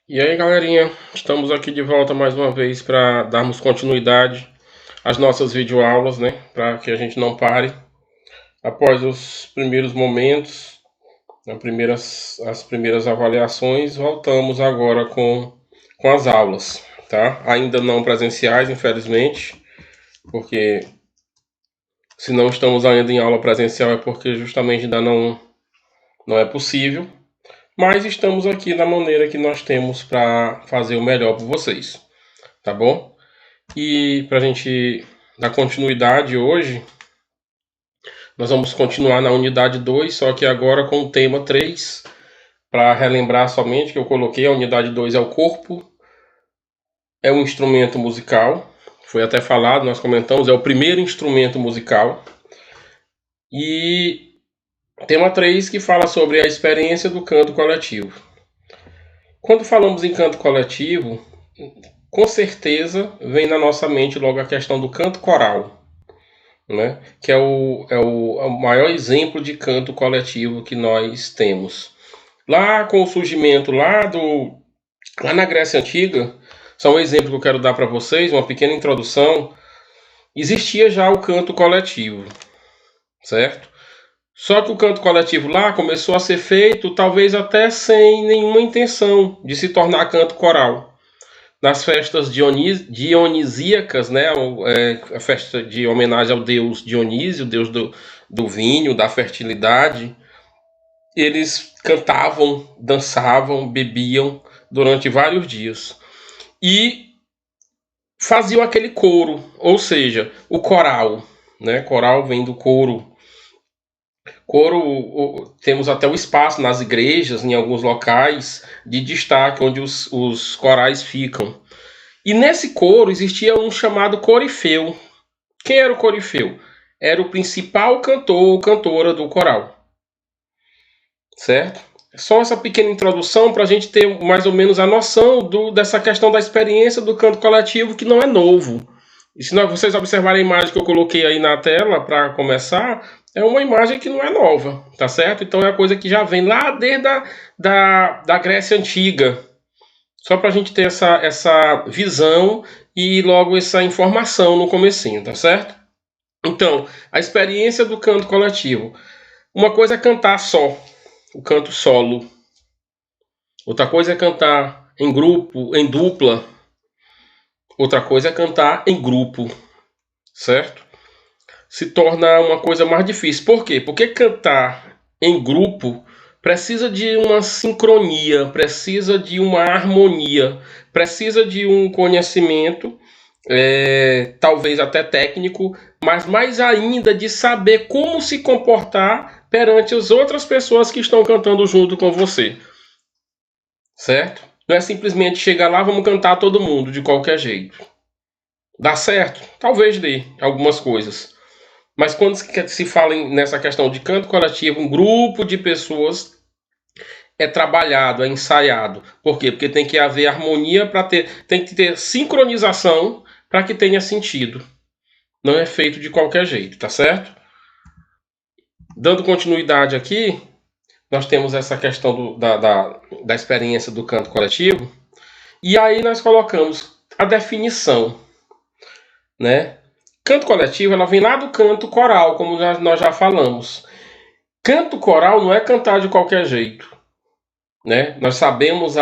E aí, galerinha, estamos aqui de volta mais uma vez para darmos continuidade às nossas videoaulas, né? Para que a gente não pare após os primeiros momentos, as primeiras avaliações. Voltamos agora com as aulas, tá? Ainda não presenciais, infelizmente, porque se não estamos ainda em aula presencial é porque justamente ainda não é possível. Mas estamos aqui da maneira que nós temos para fazer o melhor por vocês, tá bom? E para a gente dar continuidade hoje, nós vamos continuar na unidade 2, só que agora com o tema 3. Para relembrar somente que eu coloquei, a unidade 2 é o corpo, é um instrumento musical, foi até falado, nós comentamos, é o primeiro instrumento musical. E tema 3 que fala sobre a experiência do canto coletivo. Quando falamos em canto coletivo, com certeza vem na nossa mente logo a questão do canto coral, né? Que é o maior exemplo de canto coletivo que nós temos. Lá com o surgimento lá na Grécia Antiga, só um exemplo que eu quero dar para vocês, uma pequena introdução, existia já o canto coletivo, certo? Só que o canto coletivo lá começou a ser feito talvez até sem nenhuma intenção de se tornar canto coral. Nas festas dionisíacas, né, a festa de homenagem ao deus Dionísio, deus do vinho, da fertilidade, eles cantavam, dançavam, bebiam durante vários dias. E faziam aquele coro, ou seja, o coral, né? Coral vem do coro. Coro, temos até o espaço nas igrejas, em alguns locais de destaque, onde os corais ficam. E nesse coro existia um chamado corifeu. Quem era o corifeu? Era o principal cantor ou cantora do coral. Certo? Só essa pequena introdução para a gente ter mais ou menos a noção dessa questão da experiência do canto coletivo, que não é novo. E se vocês observarem a imagem que eu coloquei aí na tela para começar, é uma imagem que não é nova, tá certo? Então é a coisa que já vem lá desde da Grécia Antiga. Só para a gente ter essa visão e logo essa informação no comecinho, tá certo? Então, a experiência do canto coletivo. Uma coisa é cantar só, o canto solo. Outra coisa é cantar em grupo, em dupla. Outra coisa é cantar em grupo, certo? Se torna uma coisa mais difícil. Por quê? Porque cantar em grupo precisa de uma sincronia, precisa de uma harmonia, precisa de um conhecimento, talvez até técnico, mas mais ainda de saber como se comportar perante as outras pessoas que estão cantando junto com você, certo? Não é simplesmente chegar lá, vamos cantar todo mundo de qualquer jeito. Dá certo? Talvez dê algumas coisas. Mas quando se fala nessa questão de canto coletivo, um grupo de pessoas é trabalhado, é ensaiado. Por quê? Porque tem que haver harmonia tem que ter sincronização para que tenha sentido. Não é feito de qualquer jeito, tá certo? Dando continuidade aqui, nós temos essa questão da experiência do canto coletivo. E aí nós colocamos a definição, né? Canto coletivo, ela vem lá do canto coral, como nós já falamos. Canto coral não é cantar de qualquer jeito, né? Nós sabemos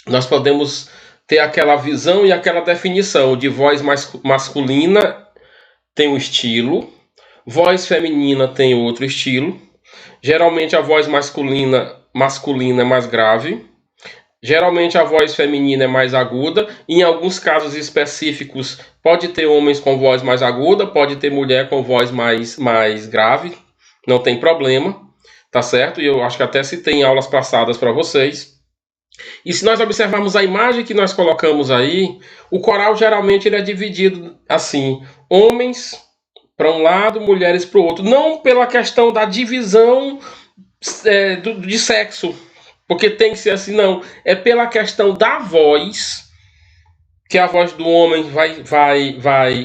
nós podemos ter aquela visão e aquela definição de voz masculina tem um estilo, voz feminina tem outro estilo. Geralmente a voz masculina é mais grave. Geralmente a voz feminina é mais aguda. Em alguns casos específicos, pode ter homens com voz mais aguda, pode ter mulher com voz mais grave. Não tem problema, tá certo? E eu acho que até citei em aulas passadas para vocês. E se nós observarmos a imagem que nós colocamos aí, o coral geralmente ele é dividido assim: homens para um lado, mulheres para o outro. Não pela questão da divisão de sexo, porque tem que ser assim, não. É pela questão da voz, que a voz do homem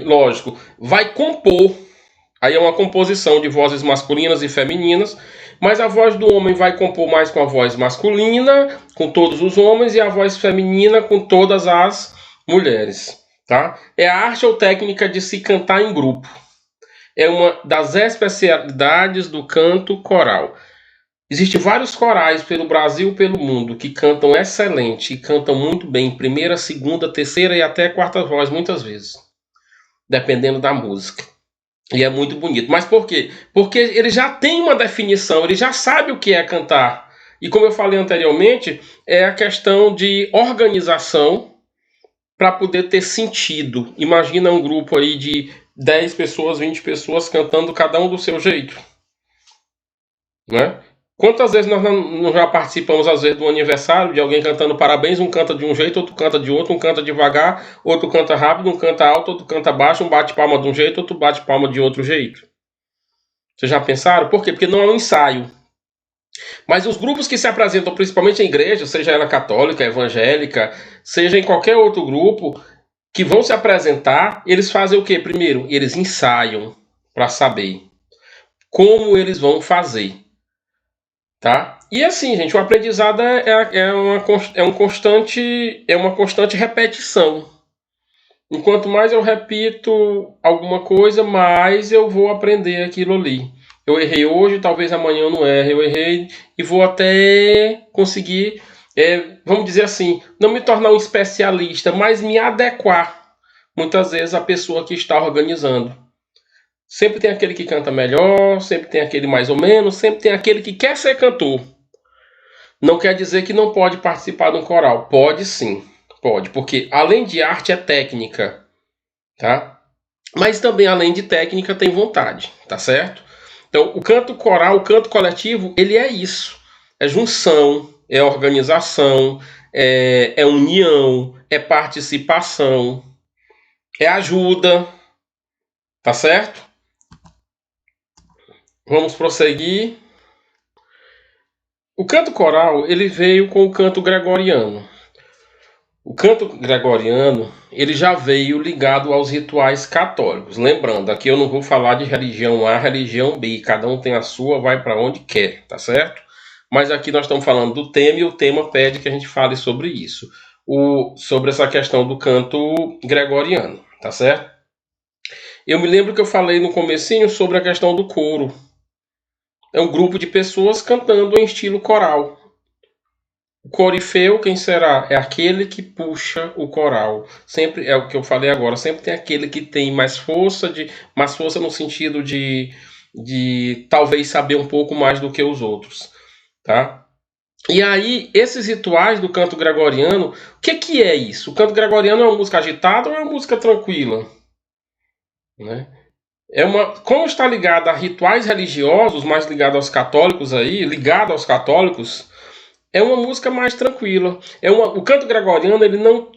lógico, vai compor. Aí é uma composição de vozes masculinas e femininas. Mas a voz do homem vai compor mais com a voz masculina, com todos os homens, e a voz feminina com todas as mulheres. Tá? É a arte ou técnica de se cantar em grupo. É uma das especialidades do canto coral. Existem vários corais pelo Brasil e pelo mundo que cantam excelente e cantam muito bem, primeira, segunda, terceira e até quarta voz, muitas vezes, dependendo da música. E é muito bonito. Mas por quê? Porque ele já tem uma definição, ele já sabe o que é cantar. E como eu falei anteriormente, é a questão de organização para poder ter sentido. Imagina um grupo aí de 10 pessoas, 20 pessoas cantando cada um do seu jeito. Né? Quantas vezes nós não já participamos, às vezes, do aniversário de alguém cantando parabéns, um canta de um jeito, outro canta de outro, um canta devagar, outro canta rápido, um canta alto, outro canta baixo, um bate palma de um jeito, outro bate palma de outro jeito. Vocês já pensaram? Por quê? Porque não é um ensaio. Mas os grupos que se apresentam, principalmente em igreja, seja ela católica, evangélica, seja em qualquer outro grupo, que vão se apresentar, eles fazem o quê? Primeiro, eles ensaiam para saber como eles vão fazer. Tá? E assim, gente, o aprendizado é uma constante repetição. Enquanto mais eu repito alguma coisa, mais eu vou aprender aquilo ali. Eu errei hoje, talvez amanhã eu não erre. Eu errei e vou até conseguir, vamos dizer assim, não me tornar um especialista, mas me adequar, muitas vezes, à pessoa que está organizando. Sempre tem aquele que canta melhor, sempre tem aquele mais ou menos, sempre tem aquele que quer ser cantor. Não quer dizer que não pode participar de um coral. Pode sim, pode, porque além de arte é técnica, tá? Mas também além de técnica tem vontade, tá certo? Então o canto coral, o canto coletivo, ele é isso. É junção, é organização, é união, é participação, é ajuda, tá certo? Vamos prosseguir. O canto coral, ele veio com o canto gregoriano. O canto gregoriano, ele já veio ligado aos rituais católicos. Lembrando, aqui eu não vou falar de religião A, religião B. Cada um tem a sua, vai para onde quer, tá certo? Mas aqui nós estamos falando do tema e o tema pede que a gente fale sobre isso. Sobre essa questão do canto gregoriano, tá certo? Eu me lembro que eu falei no comecinho sobre a questão do coro. É um grupo de pessoas cantando em estilo coral. O corifeu, quem será? É aquele que puxa o coral. Sempre é o que eu falei agora. Sempre tem aquele que tem mais força no sentido de talvez saber um pouco mais do que os outros, tá? E aí, esses rituais do canto gregoriano, o que é isso? O canto gregoriano é uma música agitada ou é uma música tranquila? Né? Como está ligado a rituais religiosos, mais ligado aos católicos aí, ligado aos católicos, é uma música mais tranquila. O canto gregoriano ele não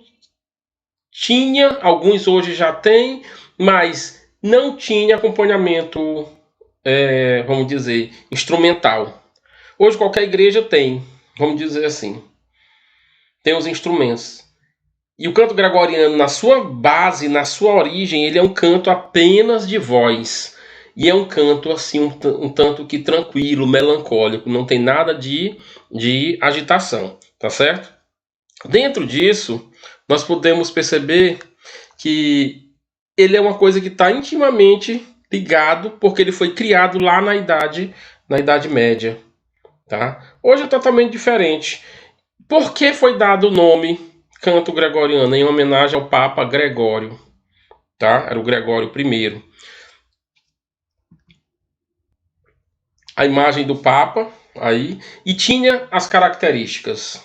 tinha, alguns hoje já tem, mas não tinha acompanhamento, vamos dizer, instrumental. Hoje qualquer igreja tem, vamos dizer assim, tem os instrumentos. E o canto gregoriano, na sua base, na sua origem, ele é um canto apenas de voz. E é um canto assim um tanto que tranquilo, melancólico, não tem nada de agitação, tá certo? Dentro disso, nós podemos perceber que ele é uma coisa que está intimamente ligado, porque ele foi criado lá na Idade Média, tá? Hoje é totalmente diferente. Por que foi dado o nome canto gregoriano? Em homenagem ao Papa Gregório, tá? Era o Gregório I. A imagem do Papa aí e tinha as características.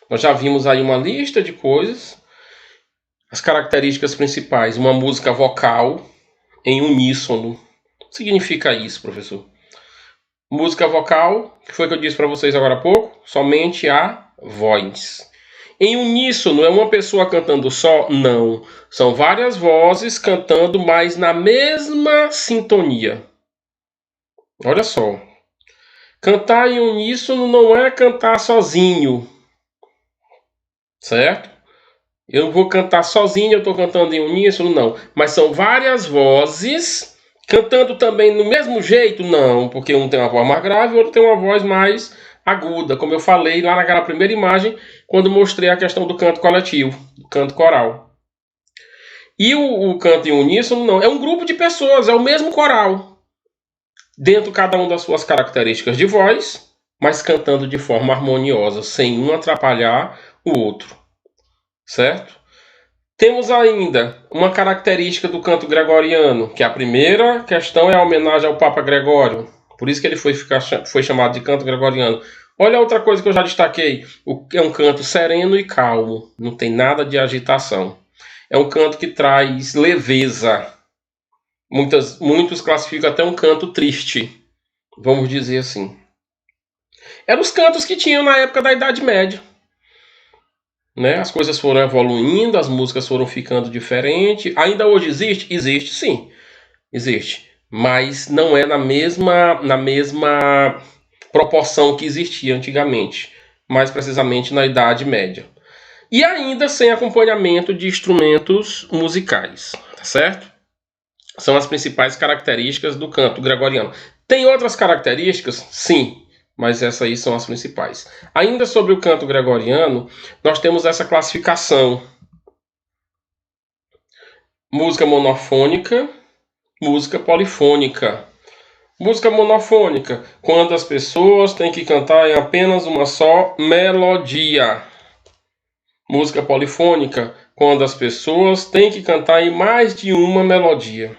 Nós já vimos aí uma lista de coisas. As características principais: uma música vocal em uníssono. O que significa isso, professor? Música vocal, que foi que eu disse para vocês agora há pouco, somente a voz. Em uníssono, é uma pessoa cantando só? Não. São várias vozes cantando, mas na mesma sintonia. Olha só. Cantar em uníssono não é cantar sozinho. Certo? Eu vou cantar sozinho, eu estou cantando em uníssono, não. Mas são várias vozes Cantando também no mesmo jeito? Não, porque um tem uma voz mais grave e o outro tem uma voz mais aguda, como eu falei lá naquela primeira imagem, quando mostrei a questão do canto coletivo, do canto coral. E o canto em uníssono não, é um grupo de pessoas, é o mesmo coral, dentro cada um das suas características de voz, mas cantando de forma harmoniosa, sem um atrapalhar o outro, certo? Temos ainda uma característica do canto gregoriano, que a primeira questão é a homenagem ao Papa Gregório, por isso que ele foi chamado de canto gregoriano. Olha outra coisa que eu já destaquei, é um canto sereno e calmo, não tem nada de agitação. É um canto que traz leveza. Muitos classificam até um canto triste, vamos dizer assim. Eram os cantos que tinham na época da Idade Média. Né? As coisas foram evoluindo, as músicas foram ficando diferentes. Ainda hoje existe? Existe, sim. Existe. Mas não é na mesma proporção que existia antigamente. Mais precisamente na Idade Média. E ainda sem acompanhamento de instrumentos musicais. Tá certo? São as principais características do canto gregoriano. Tem outras características? Sim. Mas essas aí são as principais. Ainda sobre o canto gregoriano, nós temos essa classificação: música monofônica, música polifônica. Música monofônica, quando as pessoas têm que cantar em apenas uma só melodia. Música polifônica, quando as pessoas têm que cantar em mais de uma melodia.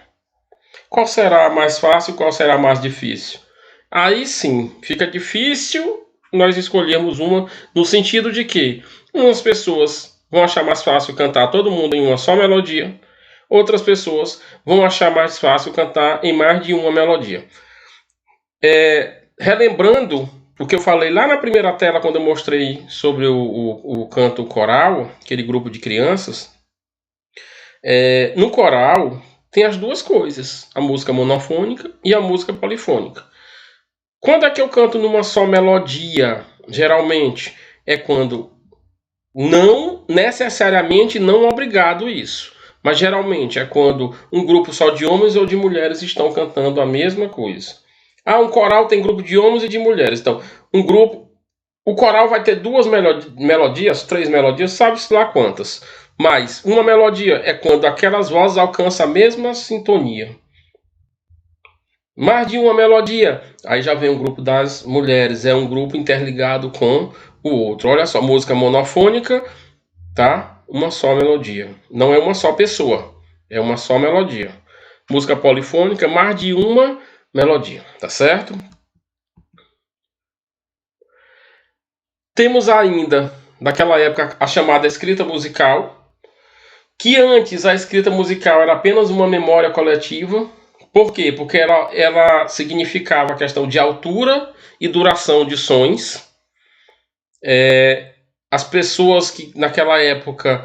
Qual será mais fácil, qual será mais difícil? Aí sim, fica difícil nós escolhermos uma, no sentido de que umas pessoas vão achar mais fácil cantar todo mundo em uma só melodia, outras pessoas vão achar mais fácil cantar em mais de uma melodia. Relembrando o que eu falei lá na primeira tela, quando eu mostrei sobre o canto coral, aquele grupo de crianças, no coral tem as duas coisas, a música monofônica e a música polifônica. Quando é que eu canto numa só melodia? Geralmente é quando não necessariamente não obrigado isso, mas geralmente é quando um grupo só de homens ou de mulheres estão cantando a mesma coisa. Um coral tem grupo de homens e de mulheres. Então, o coral vai ter duas melodias, três melodias, sabe-se lá quantas. Mas uma melodia é quando aquelas vozes alcançam a mesma sintonia. Mais de uma melodia, aí já vem o grupo das mulheres, é um grupo interligado com o outro. Olha só, música monofônica, tá? Uma só melodia. Não é uma só pessoa, é uma só melodia. Música polifônica, mais de uma melodia, tá certo? Temos ainda, naquela época, a chamada escrita musical, que antes a escrita musical era apenas uma memória coletiva. Por quê? Porque ela significava a questão de altura e duração de sons. As pessoas que naquela época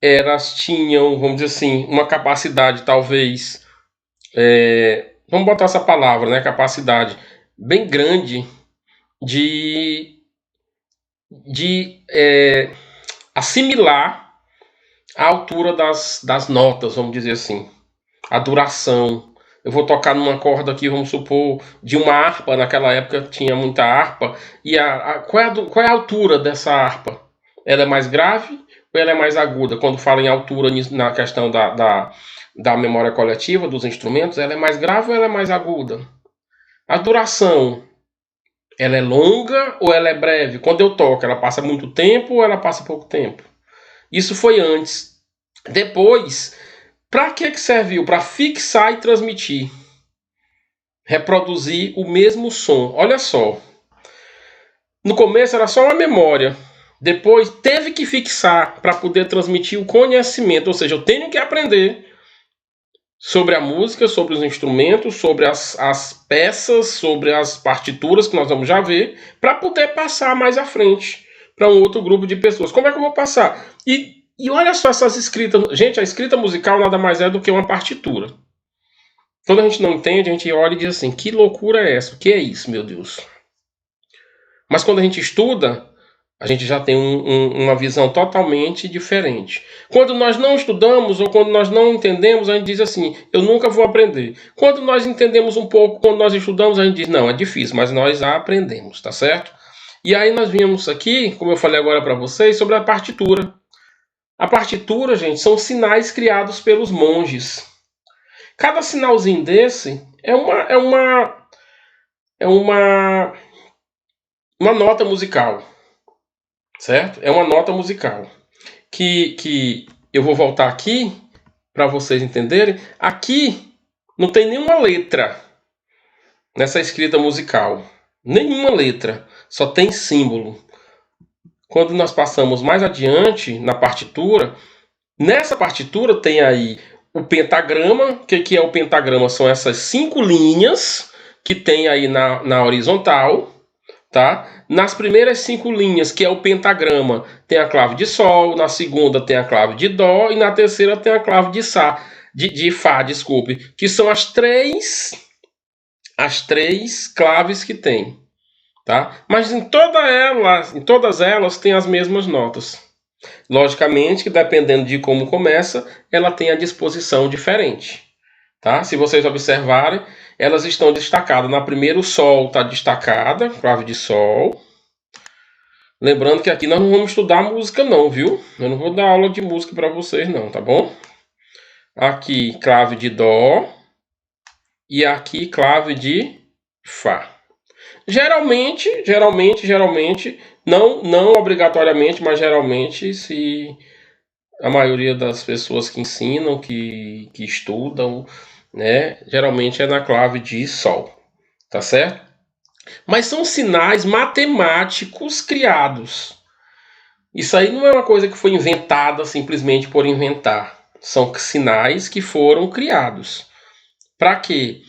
elas tinham, vamos dizer assim, uma capacidade talvez, vamos botar essa palavra, né, capacidade bem grande de assimilar a altura das notas, vamos dizer assim, a duração. Eu vou tocar numa corda aqui, vamos supor, de uma harpa. Naquela época tinha muita harpa. E qual é a altura dessa harpa? Ela é mais grave ou ela é mais aguda? Quando fala em altura na questão da memória coletiva, dos instrumentos, ela é mais grave ou ela é mais aguda? A duração, ela é longa ou ela é breve? Quando eu toco, ela passa muito tempo ou ela passa pouco tempo? Isso foi antes. Depois, para que serviu? Para fixar e transmitir. Reproduzir o mesmo som. Olha só. No começo era só uma memória. Depois teve que fixar para poder transmitir o conhecimento. Ou seja, eu tenho que aprender sobre a música, sobre os instrumentos, sobre as peças, sobre as partituras que nós vamos já ver, para poder passar mais à frente para um outro grupo de pessoas. Como é que eu vou passar? E olha só essas escritas. Gente, a escrita musical nada mais é do que uma partitura. Quando a gente não entende, a gente olha e diz assim, que loucura é essa? O que é isso, meu Deus? Mas quando a gente estuda, A gente já tem uma visão totalmente diferente. Quando nós não estudamos ou quando nós não entendemos, a gente diz assim, eu nunca vou aprender. Quando nós entendemos um pouco, quando nós estudamos, a gente diz, não, é difícil, mas nós aprendemos, tá certo? E aí nós vimos aqui, como eu falei agora para vocês, sobre a partitura. A partitura, gente, são sinais criados pelos monges. Cada sinalzinho desse uma nota musical, certo? É uma nota musical que eu vou voltar aqui para vocês entenderem. Aqui não tem nenhuma letra nessa escrita musical, nenhuma letra, só tem símbolo. Quando nós passamos mais adiante na partitura, nessa partitura tem aí o pentagrama. O que é o pentagrama? São essas 5 linhas que tem aí na horizontal, tá? Nas primeiras 5 linhas, que é o pentagrama, tem a clave de sol, na segunda tem a clave de dó e na terceira tem a clave de fá, desculpe, que são as três claves que tem, tá? Mas em todas elas tem as mesmas notas. Logicamente que dependendo de como começa, ela tem a disposição diferente, tá? Se vocês observarem, elas estão destacadas. Na primeira o sol está destacada, clave de sol. Lembrando que aqui nós não vamos estudar música não, viu? Eu não vou dar aula de música para vocês não, tá bom? Aqui clave de dó e aqui clave de fá. Geralmente, não obrigatoriamente, mas geralmente, se a maioria das pessoas que ensinam, que estudam, né, geralmente é na clave de sol, tá certo? Mas são sinais matemáticos criados. Isso aí não é uma coisa que foi inventada simplesmente por inventar. São sinais que foram criados. Para quê?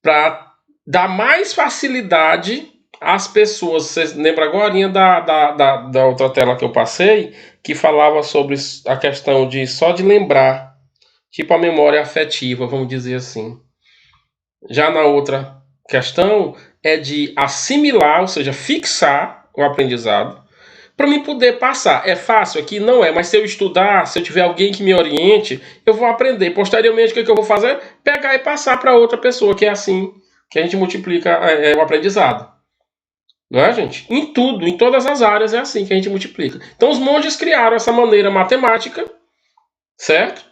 Para dar mais facilidade às pessoas. Vocês lembram agora da outra tela que eu passei, que falava sobre a questão de só de lembrar, tipo a memória afetiva, vamos dizer assim. Já na outra questão é de assimilar, ou seja, fixar o aprendizado, para mim poder passar. É fácil aqui? Não é, mas se eu estudar, se eu tiver alguém que me oriente, eu vou aprender. Posteriormente, o que eu vou fazer? Pegar e passar para outra pessoa, que é assim que a gente multiplica o aprendizado. Não é, gente? Em tudo, em todas as áreas é assim que a gente multiplica. Então os monges criaram essa maneira matemática, certo?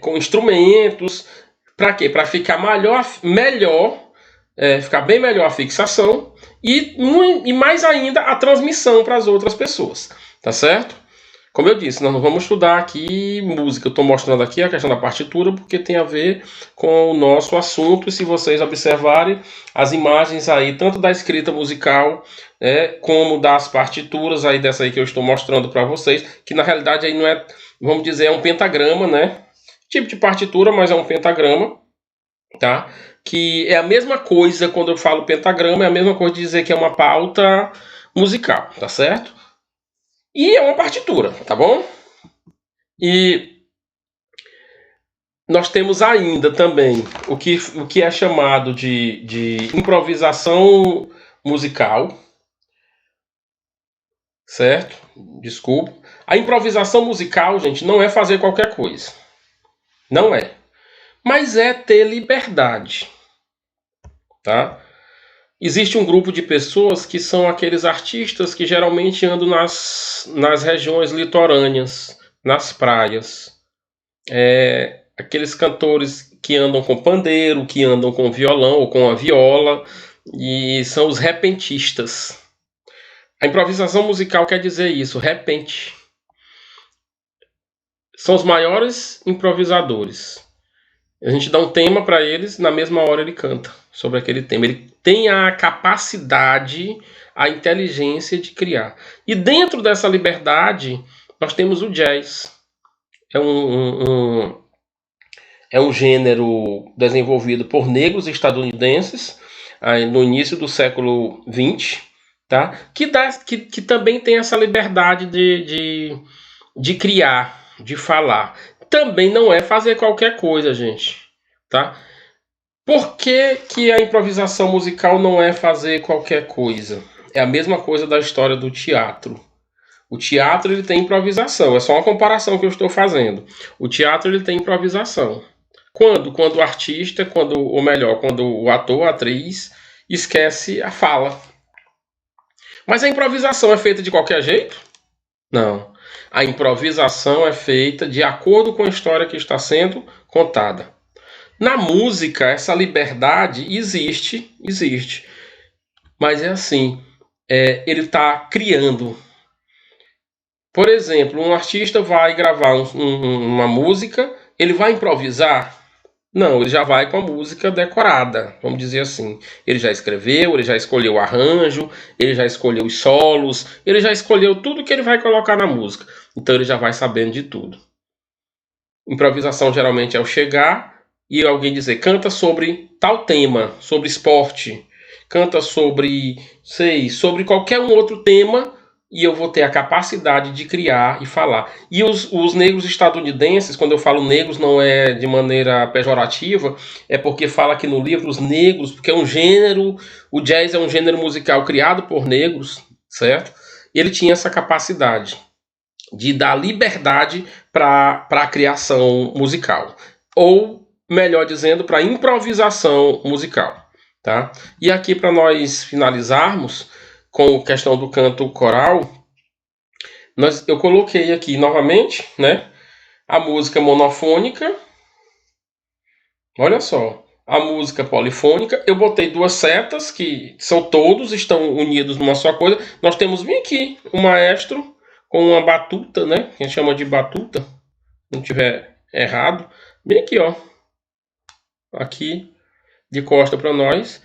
Com instrumentos. Para quê? Para ficar ficar bem melhor a fixação e mais ainda a transmissão para as outras pessoas, tá certo? Como eu disse, nós não vamos estudar aqui música. Eu estou mostrando aqui a questão da partitura porque tem a ver com o nosso assunto. E se vocês observarem as imagens aí, tanto da escrita musical, como das partituras aí dessa aí que eu estou mostrando para vocês, que na realidade aí não é, vamos dizer, é um pentagrama, né? Tipo de partitura, mas é um pentagrama, tá? Que é a mesma coisa, quando eu falo pentagrama, é a mesma coisa de dizer que é uma pauta musical, tá certo? E é uma partitura, tá bom? E nós temos ainda também o que é chamado de improvisação musical, certo? Desculpa. A improvisação musical, gente, não é fazer qualquer coisa. Não é. Mas é ter liberdade, tá? Existe um grupo de pessoas que são aqueles artistas que geralmente andam nas regiões litorâneas, nas praias. Aqueles cantores que andam com pandeiro, que andam com violão ou com a viola, e são os repentistas. A improvisação musical quer dizer isso, repente. São os maiores improvisadores. A gente dá um tema para eles, na mesma hora ele canta sobre aquele tema. Ele tem a capacidade, a inteligência de criar. E dentro dessa liberdade, nós temos o jazz. É um gênero desenvolvido por negros estadunidenses no início do século XX, tá? Que também tem essa liberdade de criar, de falar. Também não é fazer qualquer coisa, gente, tá? Por que a improvisação musical não é fazer qualquer coisa? É a mesma coisa da história do teatro. O teatro ele tem improvisação, é só uma comparação que eu estou fazendo. O teatro ele tem improvisação. Quando? Quando o artista, ou melhor, quando o ator, a atriz, esquece a fala. Mas a improvisação é feita de qualquer jeito? Não. A improvisação é feita de acordo com a história que está sendo contada. Na música, essa liberdade existe. Mas é assim, ele está criando. Por exemplo, um artista vai gravar uma música, ele vai improvisar? Não, ele já vai com a música decorada, vamos dizer assim. Ele já escreveu, ele já escolheu o arranjo, ele já escolheu os solos, ele já escolheu tudo que ele vai colocar na música. Então ele já vai sabendo de tudo. Improvisação geralmente é o chegar e alguém dizer, canta sobre tal tema, sobre esporte, canta sobre qualquer um outro tema, e eu vou ter a capacidade de criar e falar. E os negros estadunidenses, quando eu falo negros não é de maneira pejorativa, é porque fala aqui no livro os negros, porque é um gênero, o jazz é um gênero musical criado por negros, certo? E ele tinha essa capacidade de dar liberdade para a criação musical. Ou, melhor dizendo, para a improvisação musical. Tá? E aqui, para nós finalizarmos com a questão do canto coral, eu coloquei aqui novamente, né, a música monofônica. Olha só, a música polifônica. Eu botei duas setas que estão unidos numa só coisa. Nós temos bem aqui o maestro com uma batuta, né, que a gente chama de batuta, se não tiver errado, bem aqui, ó, aqui de costa para nós.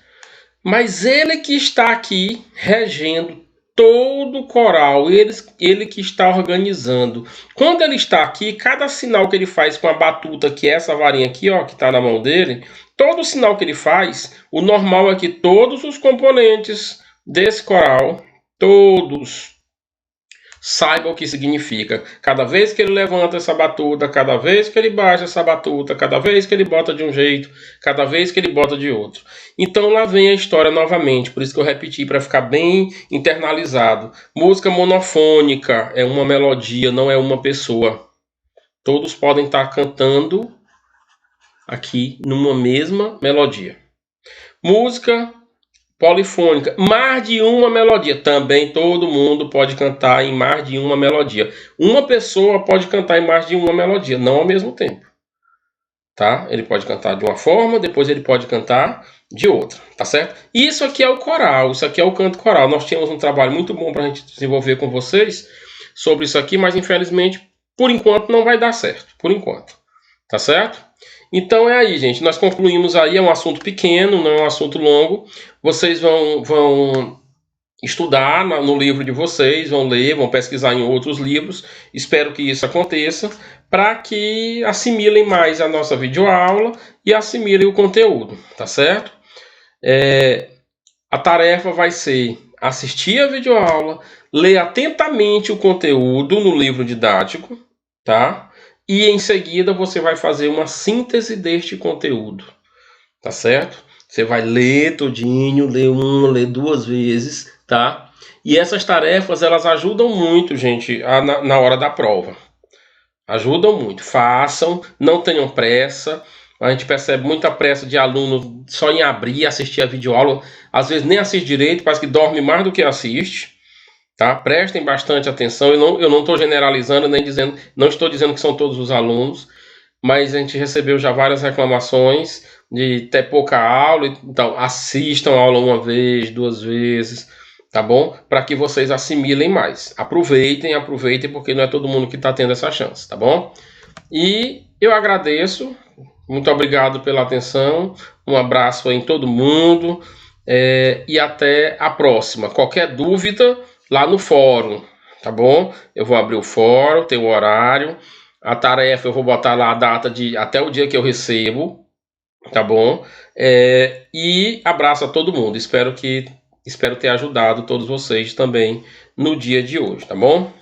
Mas ele que está aqui regendo todo o coral, ele que está organizando. Quando ele está aqui, cada sinal que ele faz com a batuta, que é essa varinha aqui, ó, que está na mão dele, todo sinal que ele faz, o normal é que todos os componentes desse coral, todos, saibam o que significa. Cada vez que ele levanta essa batuta, cada vez que ele baixa essa batuta, cada vez que ele bota de um jeito, cada vez que ele bota de outro. Então lá vem a história novamente, por isso que eu repeti para ficar bem internalizado. Música monofônica é uma melodia, não é uma pessoa. Todos podem estar cantando aqui numa mesma melodia. Música polifônica, mais de uma melodia. Também todo mundo pode cantar em mais de uma melodia. Uma pessoa pode cantar em mais de uma melodia, não ao mesmo tempo. Tá? Ele pode cantar de uma forma, depois ele pode cantar de outra, tá certo? Isso aqui é o coral, isso aqui é o canto coral. Nós tínhamos um trabalho muito bom para a gente desenvolver com vocês sobre isso aqui, mas infelizmente, por enquanto, não vai dar certo. Por enquanto, tá certo? Então é aí, gente. Nós concluímos aí, é um assunto pequeno, não é um assunto longo. Vocês vão estudar no livro de vocês, vão ler, vão pesquisar em outros livros. Espero que isso aconteça para que assimilem mais a nossa videoaula e assimilem o conteúdo, tá certo? A tarefa vai ser assistir a videoaula, ler atentamente o conteúdo no livro didático, tá? E em seguida você vai fazer uma síntese deste conteúdo, tá certo? Você vai ler todinho, ler uma, ler duas vezes, tá? E essas tarefas, elas ajudam muito, gente, na hora da prova. Ajudam muito. Façam, não tenham pressa. A gente percebe muita pressa de aluno só em abrir e assistir a videoaula. Às vezes nem assiste direito, parece que dorme mais do que assiste. Tá? Prestem bastante atenção. Eu não estou generalizando, nem dizendo, não estou dizendo que são todos os alunos, mas a gente recebeu já várias reclamações de ter pouca aula. Então, assistam a aula uma vez, duas vezes, tá bom? Para que vocês assimilem mais. Aproveitem, porque não é todo mundo que está tendo essa chance, tá bom? E eu agradeço. Muito obrigado pela atenção. Um abraço em todo mundo. E até a próxima. Qualquer dúvida, lá no fórum, tá bom? Eu vou abrir o fórum, tem o horário, a tarefa eu vou botar lá a data até o dia que eu recebo, tá bom? E abraço a todo mundo, espero ter ajudado todos vocês também no dia de hoje, tá bom?